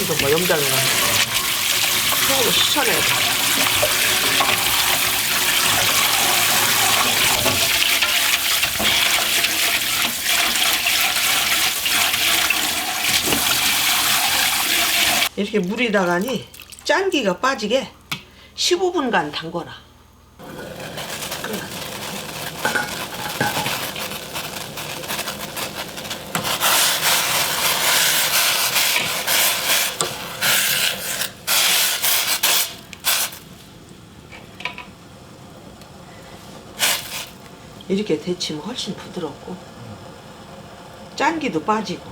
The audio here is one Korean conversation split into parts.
소금 좀 염장해놔. 소금을 씻어내야 돼. 이렇게 물에다가니 짠기가 빠지게 15분간 담궈놔. 이렇게 데치면 훨씬 부드럽고 짠기도 빠지고.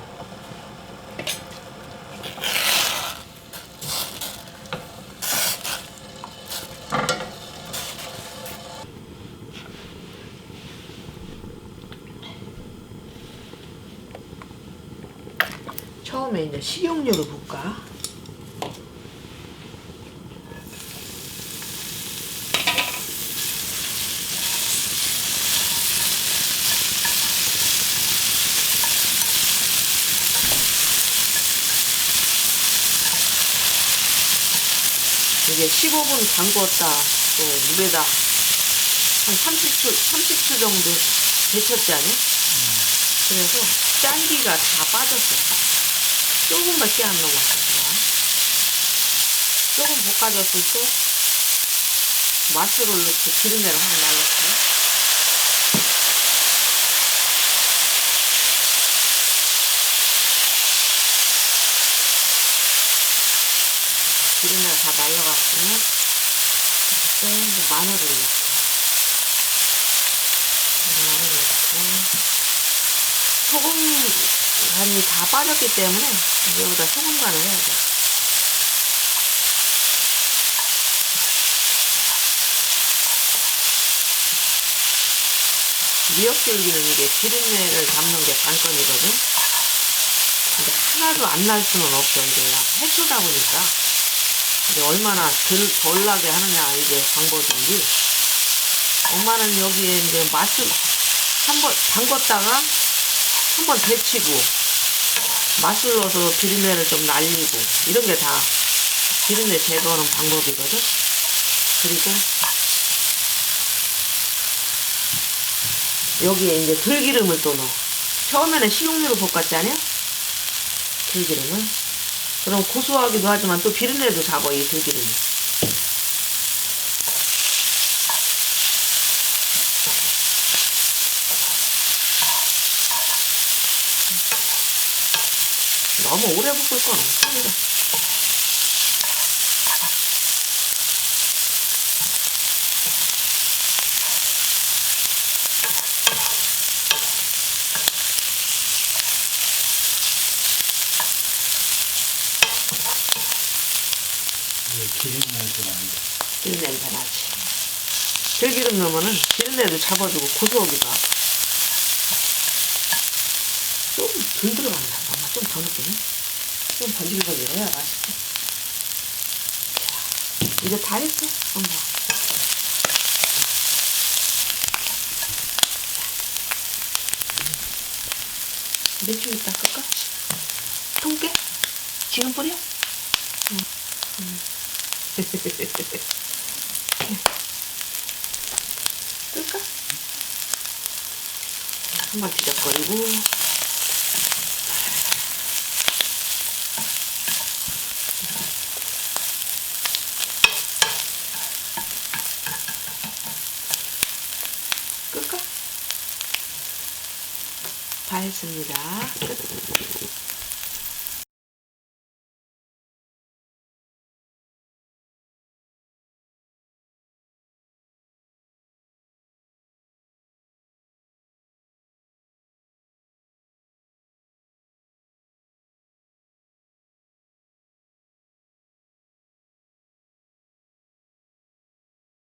처음에 이제 식용유를 붓까. 이게 15분 담궜다 또 물에다 한 30초 정도 데쳤잖아요. 그래서 짠기가 다 빠졌어. 조금밖에 안 남았어. 조금 볶아졌을 때 맛술을 넣고 기름내를 한번 날렸어요. 기름내가 다 날라갔으면 이제 마늘을 넣고 소금 간이 다 빠졌기 때문에 여기다 소금 간을 해야 돼. 미역줄기는 이게 기름내를 잡는 게 관건이거든. 근데 하나도 안 날 수는 없어. 이게 해초다 보니까. 근데 얼마나 덜 나게 하느냐 이게 방법인지. 엄마는 여기에 이제 맛을 한번 담궜다가 한번 데치고 맛을 넣어서 비린내를 좀 날리고 이런 게 다 비린내 제거하는 방법이거든. 그리고 여기에 이제 들기름을 또 넣어. 처음에는 식용유로 볶았잖아요. 들기름을. 그럼 고소하기도 하지만 또 비린내도 잡아 이 들기름이. 너무 오래 볶을 건 없습니다. 기름 냄새 나는데. 기름 냄새 나지. 들기름 넣으면은 비린내도 잡아주고 고소하기도 하고. 좀 덜 들어간다. 엄마 좀 더 넣겠네. 좀 번질번질해야 맛있지. 자, 이제 다 했어, 엄마. 몇 줄 있다 끌까? 통깨? 지금 뿌려? 끌까? 한번 뒤적거리고. 끌까? 다 했습니다. 끝.